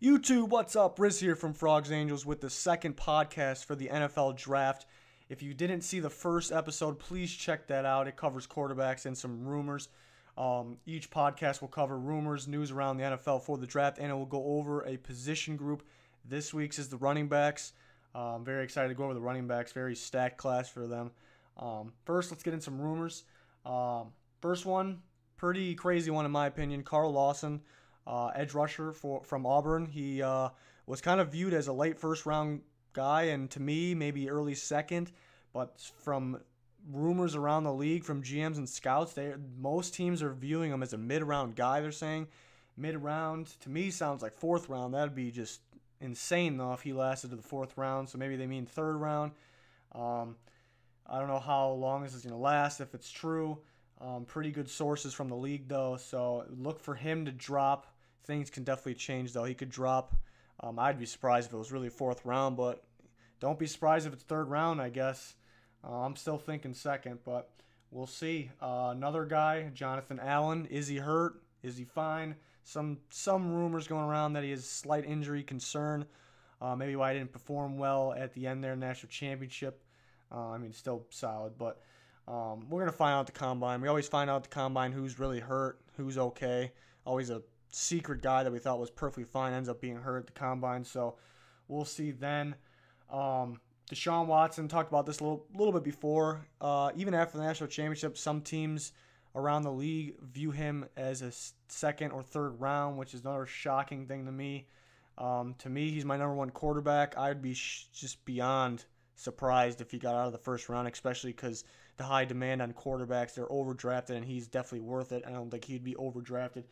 YouTube, what's up? Riz here from Frogs Angels with the second podcast for the NFL Draft. If you didn't see the first episode, please check that out. It covers quarterbacks and some rumors. Each podcast will cover rumors, news around the NFL for the draft, and it will go over a position group. This week's is the running backs. Very excited to go over the running backs. Very stacked class for them. First, let's get in some rumors. First one, pretty crazy one in my opinion. Carl Lawson. Edge rusher from Auburn. He was kind of viewed as a late first round guy, and to me, maybe early second. But from rumors around the league, from GMs and scouts, most teams are viewing him as a mid-round guy. They're saying mid-round. To me, sounds like fourth round. That'd be just insane though if he lasted to the fourth round. So maybe they mean third round. I don't know how long this is going to last. If it's true. Pretty good sources from the league, though, so look for him to drop. Things can definitely change, though. He could drop. I'd be surprised if it was really fourth round, but don't be surprised if it's third round, I guess. I'm still thinking second, but we'll see. Another guy, Jonathan Allen. Is he hurt? Is he fine? Some rumors going around that he has slight injury concern. Maybe why he didn't perform well at the end there in the national championship. Still solid, but we're going to find out at the combine. We always find out at the combine who's really hurt, who's okay. Always a secret guy that we thought was perfectly fine ends up being hurt at the combine. So we'll see then. Deshaun Watson, talked about this a little bit before. Even after the national championship, some teams around the league view him as a second or third round, which is another shocking thing to me. To me, he's my number one quarterback. I'd be just beyond surprised if he got out of the first round, especially because the high demand on quarterbacks, they're overdrafted, and he's definitely worth it. I don't think he'd be overdrafted.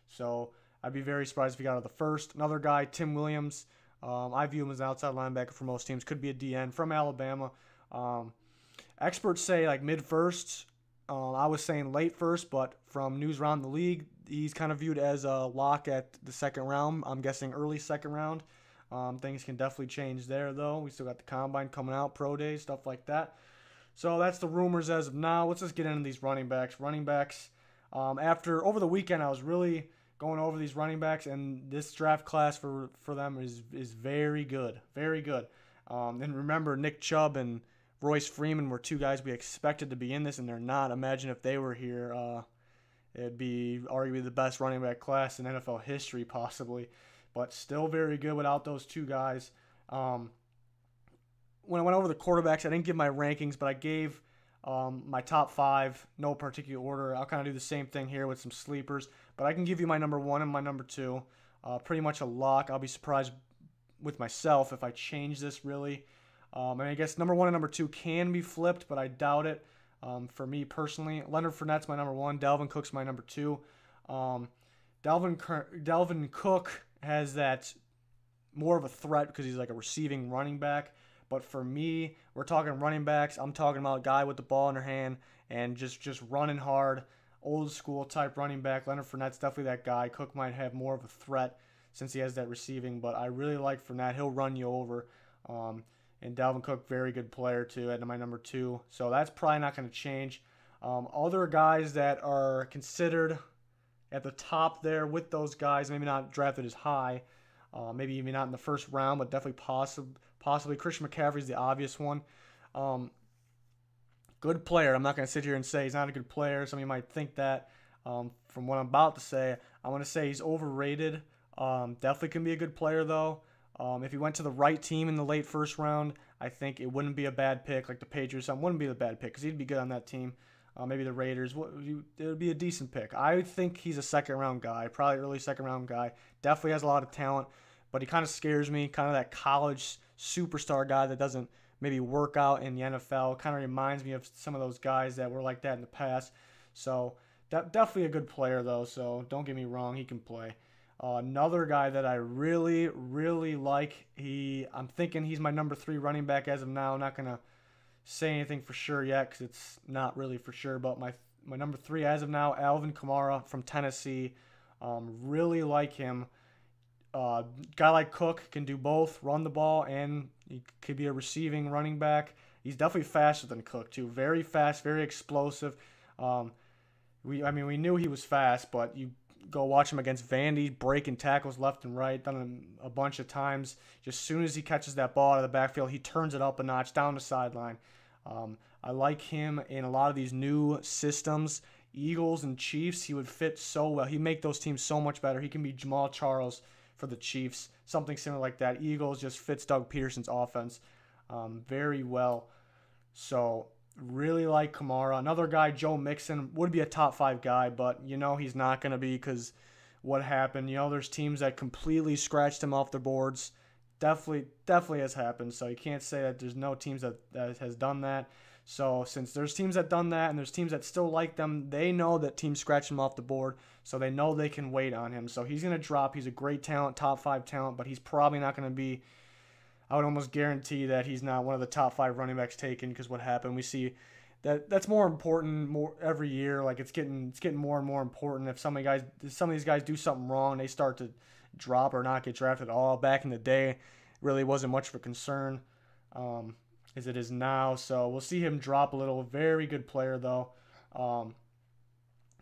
So I'd be very surprised if he got out of the first. Another guy, Tim Williams. I view him as an outside linebacker for most teams. Could be a DN from Alabama. Experts say like mid-first. I was saying late first, but from news around the league, he's kind of viewed as a lock at the second round. I'm guessing early second round. Things can definitely change there, though. We still got the combine coming out, pro days, stuff like that. So that's the rumors as of now. Let's just get into these running backs. Over the weekend, I was really going over these running backs, and this draft class for them is very good, very good. And remember, Nick Chubb and Royce Freeman were two guys we expected to be in this, and they're not. Imagine if they were here. It'd be arguably the best running back class in NFL history, possibly. But still very good without those two guys. When I went over the quarterbacks, I didn't give my rankings, but I gave my top five, no particular order. I'll kind of do the same thing here with some sleepers. But I can give you my number one and my number two. Pretty much a lock. I'll be surprised with myself if I change this, really. I guess number one and number two can be flipped, but I doubt it. For me personally, Leonard Fournette's my number one. Dalvin Cook's my number two. Dalvin Cook has that more of a threat because he's like a receiving running back. But for me, we're talking running backs. I'm talking about a guy with the ball in their hand and just running hard, old school type running back. Leonard Fournette's definitely that guy. Cook might have more of a threat since he has that receiving, but I really like Fournette. He'll run you over. And Dalvin Cook, very good player too, at my number two. So that's probably not going to change. Other guys that are considered at the top there with those guys, maybe not drafted as high, maybe even not in the first round, but definitely possibly Christian McCaffrey's the obvious one. Good player. I'm not going to sit here and say he's not a good player. Some of you might think that. From what I'm about to say, I want to say he's overrated. Definitely can be a good player, though. If he went to the right team in the late first round, I think it wouldn't be a bad pick. Like the Patriots, wouldn't be a bad pick because he'd be good on that team. Maybe the Raiders. It would be a decent pick. I think he's a second-round guy, probably early second-round guy. Definitely has a lot of talent, but he kind of scares me, kind of that college superstar guy that doesn't maybe work out in the NFL. Kind of reminds me of some of those guys that were like that in the past. So definitely a good player, though, so don't get me wrong. He can play. Another guy that I really, really like, I'm thinking he's my number three running back as of now. I'm not going to say anything for sure yet because it's not really for sure, but my number three as of now, ALVIN Kamara from Tennessee. Really like him. Guy like Cook can do both, run the ball, and he could be a receiving running back. He's definitely faster than Cook too. Very fast, very explosive. We knew he was fast, but go watch him against Vandy, breaking tackles left and right, done it a bunch of times. Just as soon as he catches that ball out of the backfield, he turns it up a notch down the sideline. I like him in a lot of these new systems. Eagles and Chiefs, he would fit so well. He'd make those teams so much better. He can be Jamal Charles for the Chiefs, something similar like that. Eagles just fits Doug Peterson's offense very well. So really like Kamara. Another guy, Joe Mixon, would be a top 5 guy, but he's not going to be because what happened. There's teams that completely scratched him off their boards. Definitely has happened. So you can't say that there's no teams that has done that. So since there's teams that done that and there's teams that still like them, they know that teams scratch him off the board, so they know they can wait on him. So he's going to drop. He's a great talent, top 5 talent, but he's probably not going to be, I would almost guarantee that he's not one of the top 5 running backs taken, because what happened, we see that's more important more every year. Like it's getting more and more important. If some of these guys do something wrong, they start to drop or not get drafted at all. Back in the day, it really wasn't much of a concern. As it is now. So we'll see him drop a little. Very good player, though.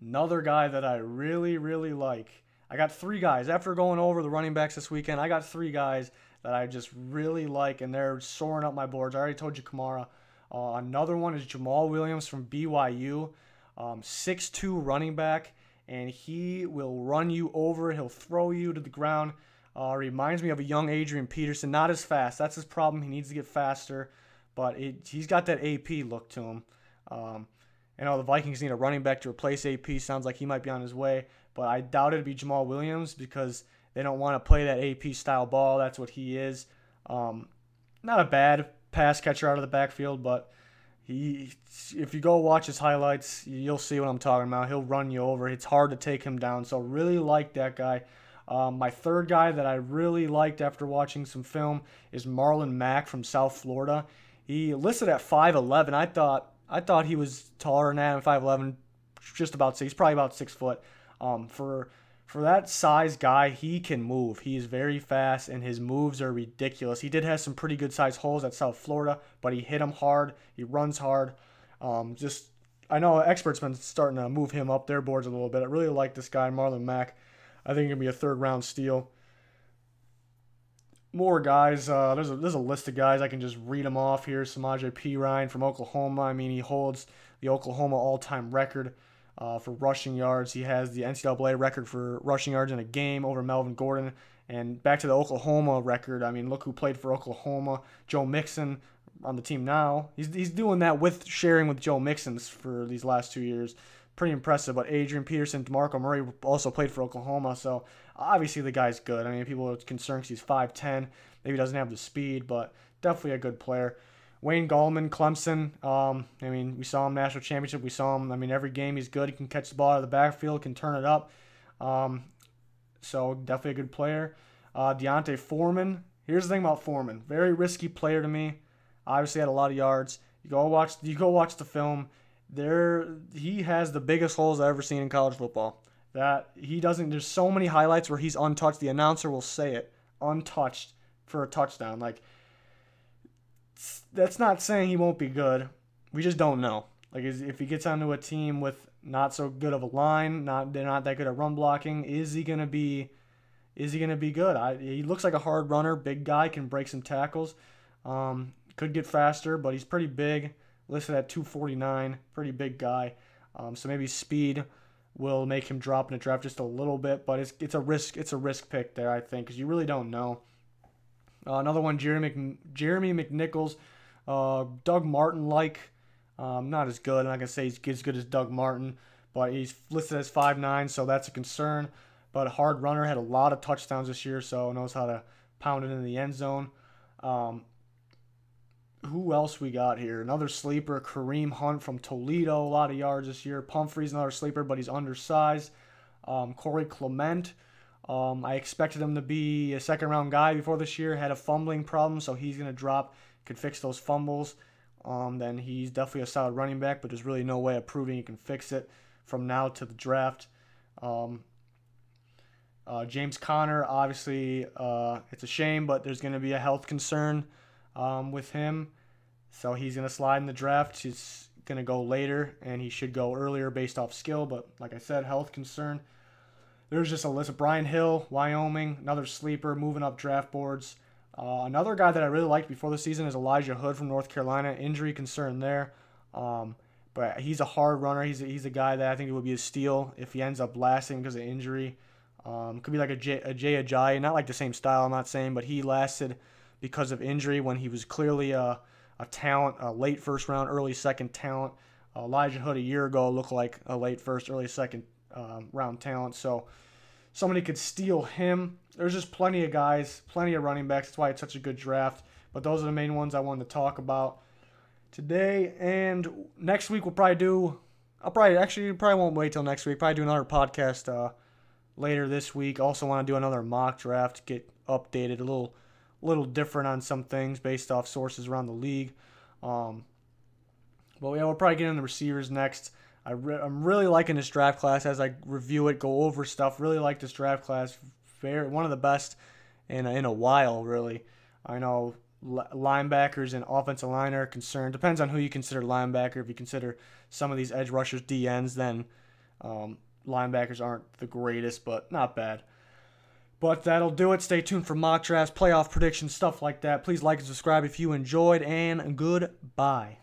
Another guy that I really, really like. I got 3 guys. After going over the running backs this weekend, I got 3 guys that I just really like, and they're soaring up my boards. I already told you Kamara. Another one is Jamal Williams from BYU. 6'2" running back, and he will run you over. He'll throw you to the ground. Reminds me of a young Adrian Peterson. Not as fast. That's his problem. He needs to get faster. But he's got that AP look to him. The Vikings need a running back to replace AP. Sounds like he might be on his way. But I doubt it'd be Jamal Williams because they don't want to play that AP-style ball. That's what he is. Not a bad pass catcher out of the backfield, but if you go watch his highlights, you'll see what I'm talking about. He'll run you over. It's hard to take him down. So really like that guy. My third guy that I really liked after watching some film is MARLON MACK from South Florida. He listed at 5'11". I thought he was taller than that, 5'11", just about 6. He's probably about 6 foot. For that size guy, he can move. He is very fast, and his moves are ridiculous. He did have some pretty good size holes at South Florida, but he hit them hard. He runs hard. I know experts been starting to move him up their boards a little bit. I really like this guy, MARLON MACK. I think he's gonna be a 3rd-round steal. More guys. There's a list of guys. I can just read them off here. Samaje Perine from Oklahoma. I mean, he holds the Oklahoma all-time record for rushing yards. He has the NCAA record for rushing yards in a game over Melvin Gordon. And back to the Oklahoma record. I mean, look who played for Oklahoma. Joe Mixon on the team now. He's doing that sharing with Joe Mixon for these last 2 years. Pretty impressive. But Adrian Peterson, DeMarco Murray also played for Oklahoma, so obviously the guy's good. I mean, people are concerned because he's 5'10", maybe doesn't have the speed, but definitely a good player. Wayne Gallman, Clemson. I mean, we saw him national championship. We saw him. I mean, every game he's good. He can catch the ball out of the backfield, can turn it up. So definitely a good player. Deontay Foreman. Here's the thing about Foreman. Very risky player to me. Obviously had a lot of yards. You go watch the film. He has the biggest holes I've ever seen in college football. There's so many highlights where he's untouched. The announcer will say it, untouched for a touchdown. Like, that's not saying he won't be good. We just don't know. Like, if he gets onto a team with not so good of a line, they're not that good at run blocking, is he gonna be good? He looks like a hard runner, big guy, can break some tackles. Could get faster, but he's pretty big. Listed at 249, pretty big guy. So maybe speed will make him drop in the draft just a little bit, but it's a risk pick there, I think, because you really don't know. Another one, Jeremy McNichols, Doug Martin not as good. I'm not gonna say he's as good as Doug Martin, but he's listed as 5'9", so that's a concern. But a hard runner, had a lot of touchdowns this year, so knows how to pound it in the end zone. Who else we got here? Another sleeper, Kareem Hunt from Toledo. A lot of yards this year. Pumphrey's another sleeper, but he's undersized. Corey Clement. I expected him to be a 2nd-round guy before this year. Had a fumbling problem, so he's going to drop. Could fix those fumbles. Then he's definitely a solid running back, but there's really no way of proving he can fix it from now to the draft. James Conner, obviously, it's a shame, but there's going to be a health concern with him. So he's going to slide in the draft. He's going to go later, and he should go earlier based off skill. But like I said, health concern. there's just a list of Brian Hill, Wyoming, another sleeper moving up draft boards. Another guy that I really liked before the season is Elijah Hood from North Carolina. Injury concern there. But he's a hard runner. He's a guy that I think it would be a steal if he ends up lasting because of injury. Could be like a Jay Ajayi, not like the same style, I'm not saying, but he lasted because of injury when he was clearly a talent, a late first round, early second talent. Elijah Hood a year ago looked like a late first, early second round talent. So somebody could steal him. There's just plenty of guys, plenty of running backs. That's why it's such a good draft. But those are the main ones I wanted to talk about today. And next week we'll probably do. Probably won't wait till next week. Probably do another podcast later this week. Also want to do another mock draft, get updated, a little different on some things based off sources around the league. But yeah, we'll probably get into receivers next. I'm really liking this draft class as I review it, go over stuff. Really like this draft class. One of the best in a while, really. I know linebackers and offensive line are concerned. Depends on who you consider linebacker. If you consider some of these edge rushers DNs, then linebackers aren't the greatest, but not bad. But that'll do it. Stay tuned for mock drafts, playoff predictions, stuff like that. Please like and subscribe if you enjoyed, and goodbye.